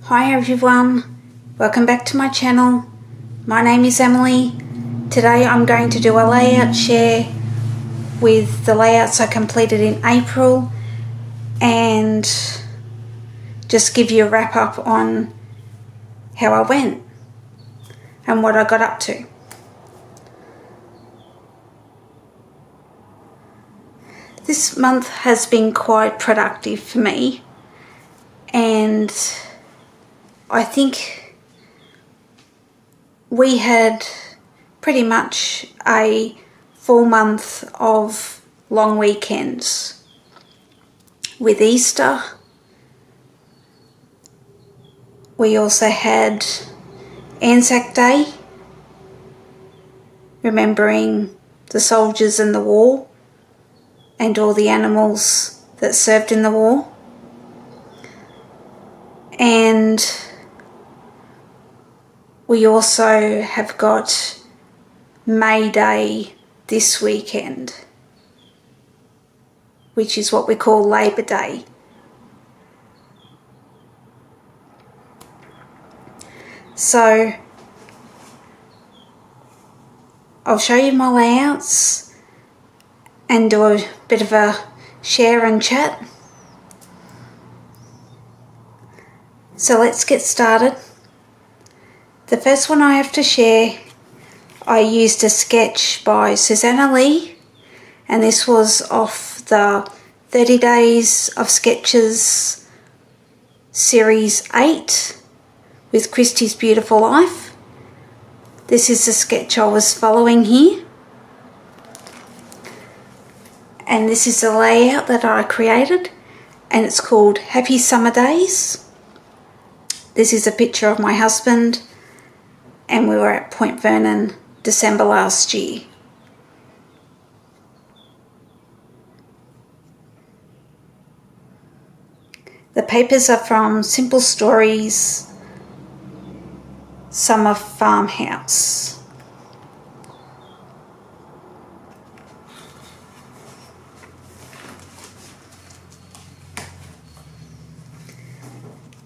Hi everyone, welcome back to my channel. My name is Emily. Today I'm going to do a layout share with the layouts I completed in April and just give you a wrap up on how I went and what I got up to. This month has been quite productive for me, and I think we had pretty much a full month of long weekends with Easter. We also had Anzac Day, remembering the soldiers in the war and all the animals that served in the war. And we also have got May Day this weekend, which is what we call Labour Day. So I'll show you my layouts and do a bit of a share and chat. So let's get started. The first one I have to share, I used a sketch by Susanna Lee, and this was off the 30 Days of Sketches Series 8 with Christy's Beautiful Life. This is the sketch I was following here. And this is the layout that I created, and it's called Happy Summer Days. This is a picture of my husband, and we were at Point Vernon December last year. The papers are from Simple Stories Summer Farmhouse.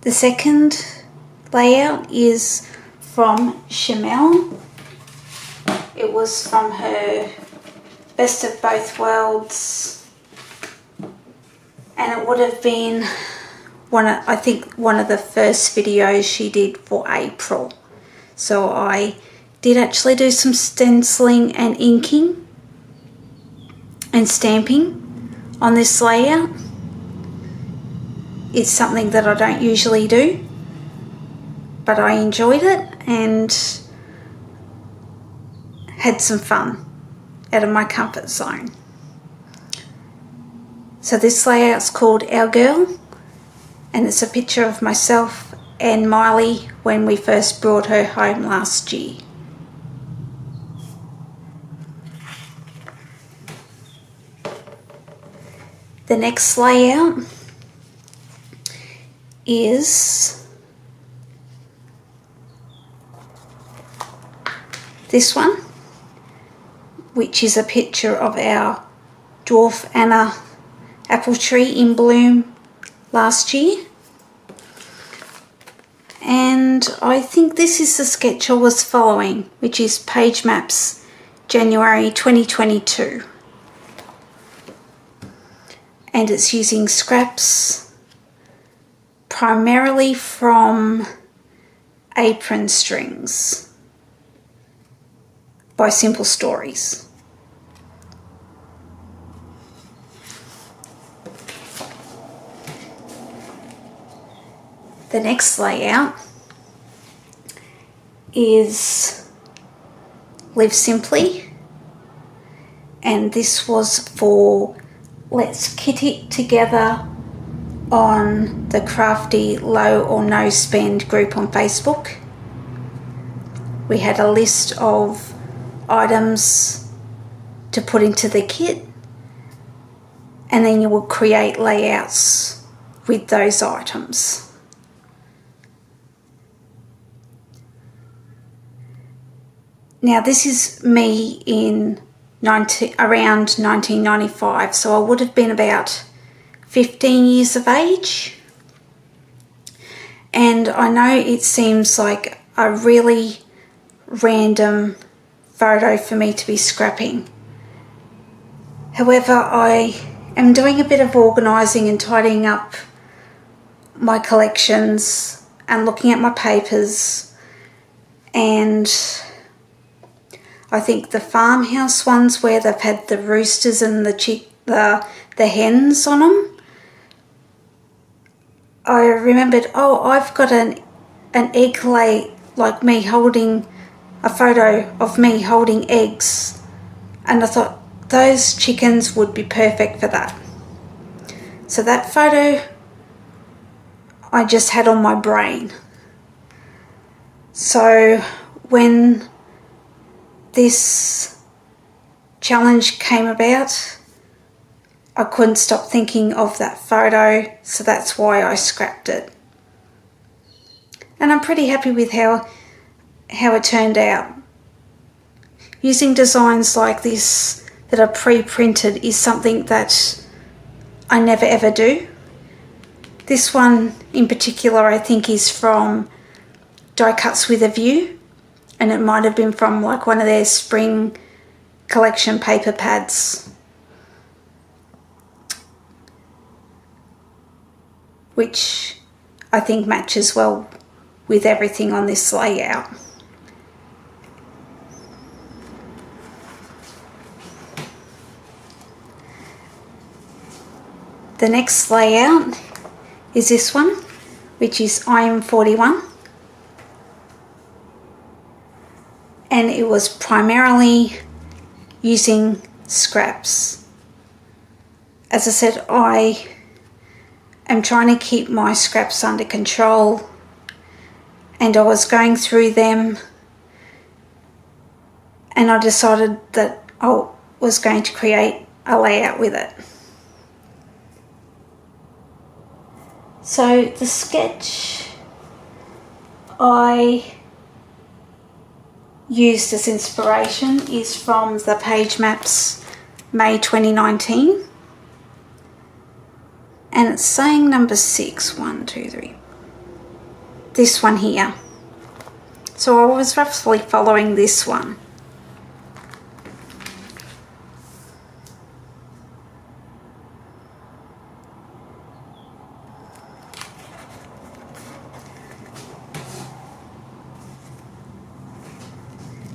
The second layout is from Shimelle. It was from her Best of Both Worlds, and it would have been one of the first videos she did for April. So I did actually do some stenciling and inking and stamping on this layout. It's something that I don't usually do, but I enjoyed it and had some fun out of my comfort zone. So this layout's called Our Girl, and it's a picture of myself and Miley when we first brought her home last year. The next layout is this one, which is a picture of our dwarf Anna apple tree in bloom last year. And I think this is the sketch I was following, which is Pagemaps January 2022. And it's using scraps primarily from apron strings by Simple Stories. The next layout is Live Simply, and this was for Let's Kit It Together on the Crafty Low or No Spend group on Facebook. We had a list of items to put into the kit, and then you will create layouts with those items. Now this is me in around 1995, so I would have been about 15 years of age, And I know it seems like a really random photo for me to be scrapping. However, I am doing a bit of organising and tidying up my collections and looking at my papers, and I think the farmhouse ones where they've had the roosters and the hens on them, I remembered, oh, I've got an egg lay, like me holding a photo of me holding eggs, and I thought those chickens would be perfect for that. So that photo I just had on my brain. So when this challenge came about, I couldn't stop thinking of that photo, so that's why I scrapped it. And I'm pretty happy with how it turned out. Using designs like this that are pre-printed is something that I never ever do. This one in particular I think is from Die Cuts with a View, and it might have been from like one of their spring collection paper pads, which I think matches well with everything on this layout. The next layout is this one, which is IM41, and it was primarily using scraps. As I said, I am trying to keep my scraps under control, and I was going through them and I decided that I was going to create a layout with it. So the sketch I used as inspiration is from the Pagemaps May 2019, and it's saying number 6, 1, 2, 3. This one here. So I was roughly following this one.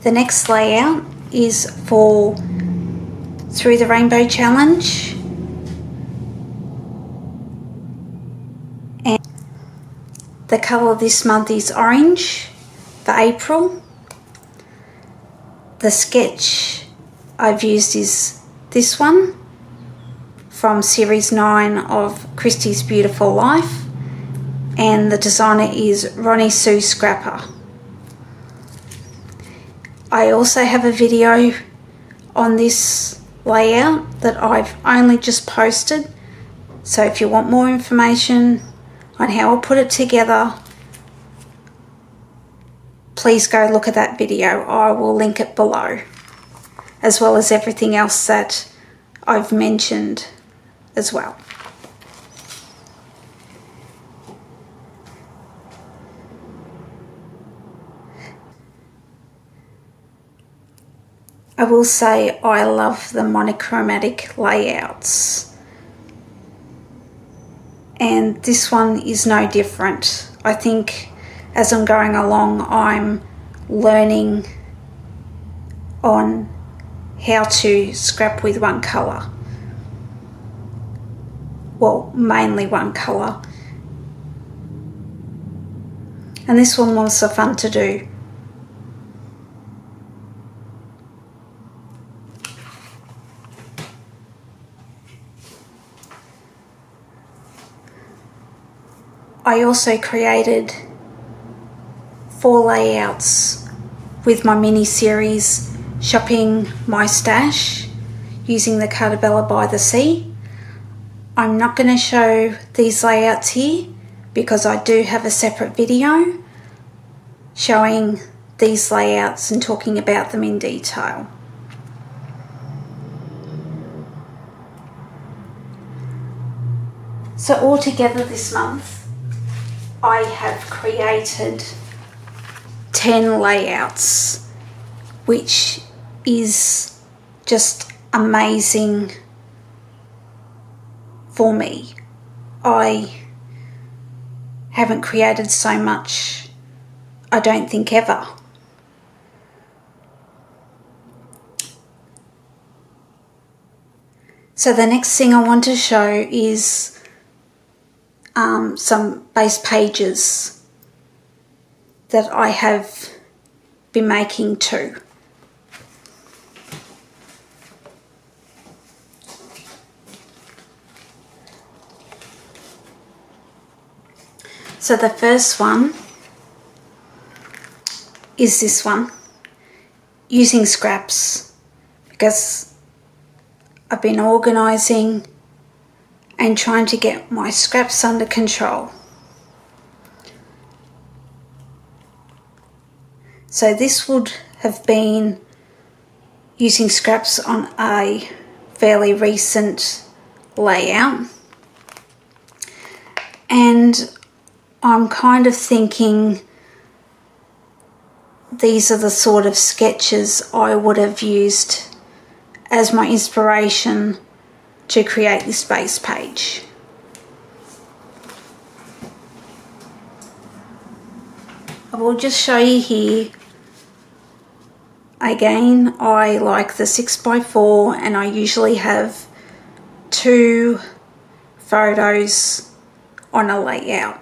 The next layout is for Through the Rainbow Challenge, and the colour this month is orange for April. The sketch I've used is this one from Series 9 of Christy's Beautiful Life, and the designer is Ronnie Sue Scrapper. I also have a video on this layout that I've only just posted, so if you want more information on how I put it together, please go look at that video. I will link it below, as well as everything else that I've mentioned as well. I will say I love the monochromatic layouts, and this one is no different. I think as I'm going along, I'm learning on how to scrap with one colour. Well, mainly one colour. And this one was so fun to do. I also created 4 layouts with my mini series Shopping My Stash using the Cartabella by the Sea. I'm not going to show these layouts here because I do have a separate video showing these layouts and talking about them in detail. So altogether this month, I have created 10 layouts, which is just amazing for me. I haven't created so much, I don't think, ever. So the next thing I want to show is some base pages that I have been making too. So the first one is this one, using scraps, because I've been organising and trying to get my scraps under control. So this would have been using scraps on a fairly recent layout, and I'm kind of thinking these are the sort of sketches I would have used as my inspiration to create this base page. I will just show you here. Again, I like the 6x4, and I usually have 2 photos on a layout.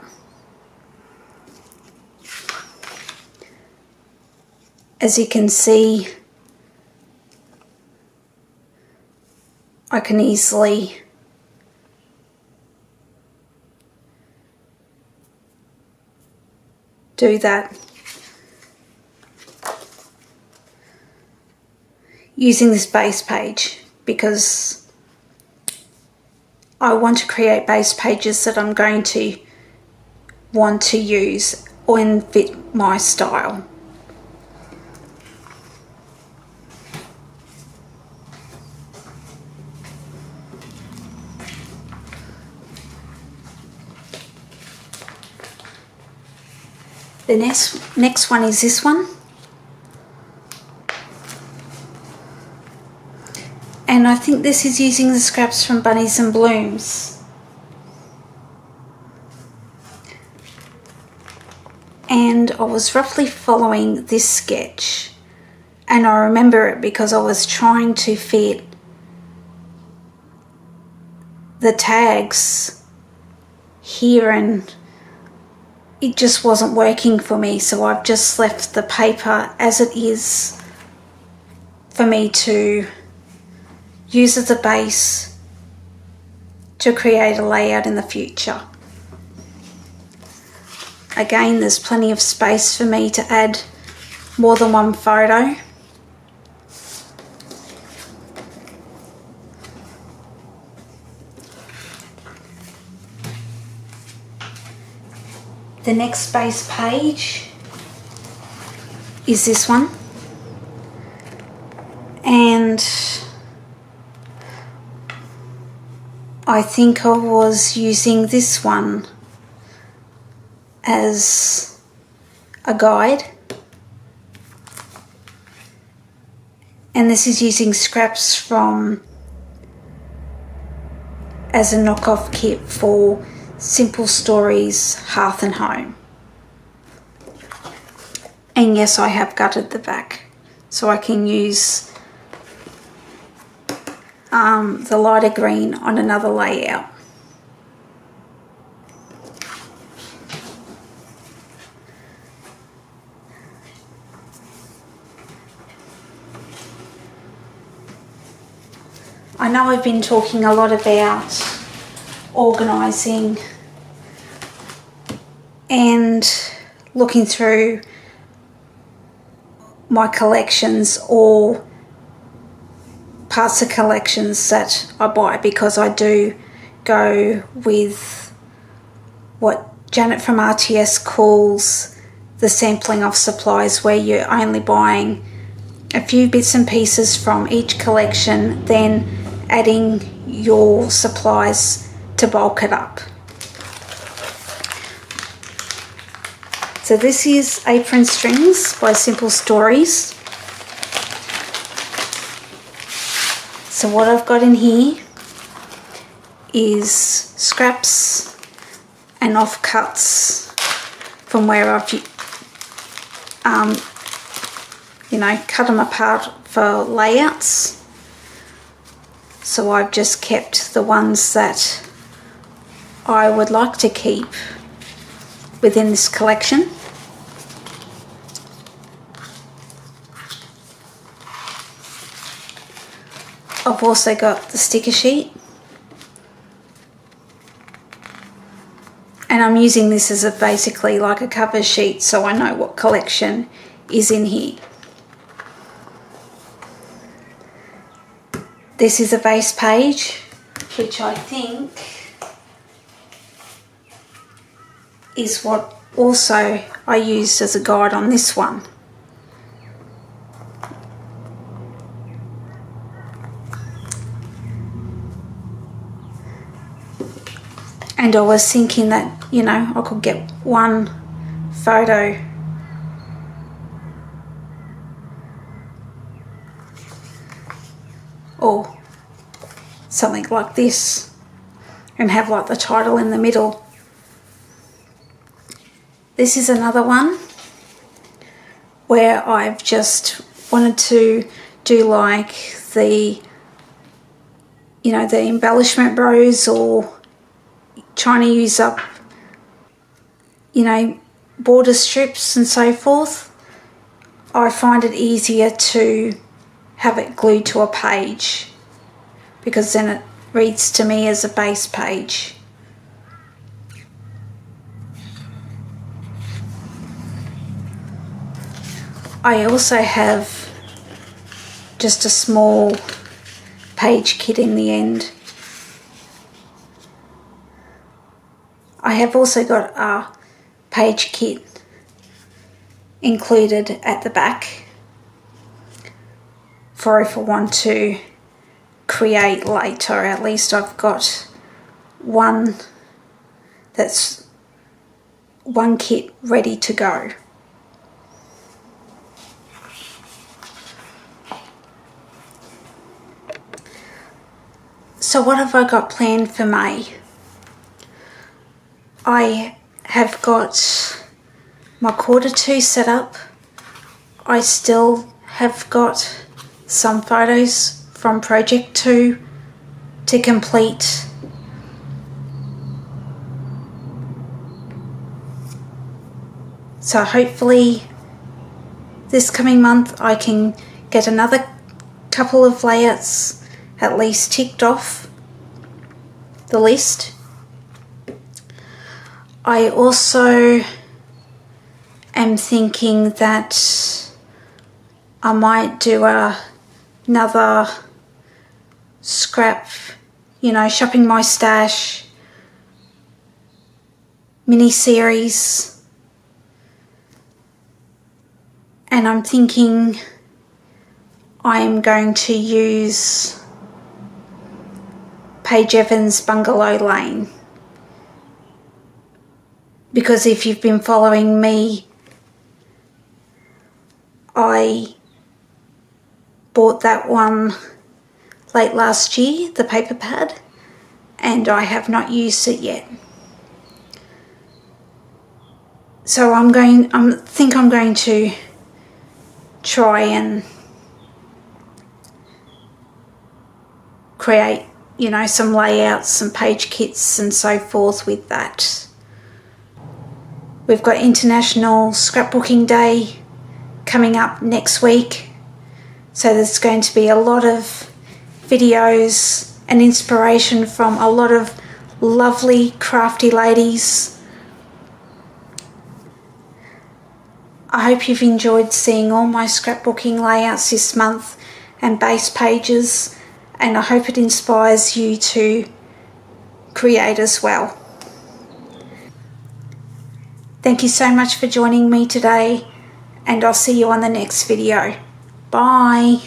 As you can see, I can easily do that using this base page, because I want to create base pages that I'm going to want to use and fit my style. The next one is this one, and I think this is using the scraps from Bunnies and Blooms, and I was roughly following this sketch, and I remember it because I was trying to fit the tags here and it just wasn't working for me, so I've just left the paper as it is for me to use as a base to create a layout in the future. Again, there's plenty of space for me to add more than one photo. The next base page is this one, and I think I was using this one as a guide, and this is using scraps from as a knockoff kit for Simple Stories Hearth and Home. And yes, I have gutted the back so I can use the lighter green on another layout. I know I've been talking a lot about organising and looking through my collections or parts of collections that I buy, because I do go with what Janet from RTS calls the sampling of supplies, where you're only buying a few bits and pieces from each collection, then adding your supplies to bulk it up. So this is Apron Strings by Simple Stories. So what I've got in here is scraps and offcuts from where I've cut them apart for layouts. So I've just kept the ones that I would like to keep within this collection. I've also got the sticker sheet, and I'm using this as basically like a cover sheet so I know what collection is in here. This is a base page, which I think is what also I used as a guide on this one. And I was thinking that, I could get one photo or something like this and have like the title in the middle. This is another one where I've just wanted to do like the embellishment rows, or trying to use up border strips and so forth. I find it easier to have it glued to a page because then it reads to me as a base page. I also have just a small page kit in the end. I have also got a page kit included at the back for if I want to create later. At least I've got one kit ready to go. So what have I got planned for May? I have got my Q2 set up. I still have got some photos from Project 2 to complete. So hopefully this coming month I can get another couple of layouts at least ticked off the list. I also am thinking that I might do another scrap, shopping my stash mini series, and I'm thinking I'm going to use Paige Evans' Bungalow Lane, because if you've been following me, I bought that one late last year, the paper pad, and I have not used it yet. So I think I'm going to try and create, some layouts, some page kits and so forth with that. We've got International Scrapbooking Day coming up next week. So there's going to be a lot of videos and inspiration from a lot of lovely crafty ladies. I hope you've enjoyed seeing all my scrapbooking layouts this month and base pages, and I hope it inspires you to create as well. Thank you so much for joining me today, and I'll see you on the next video. Bye.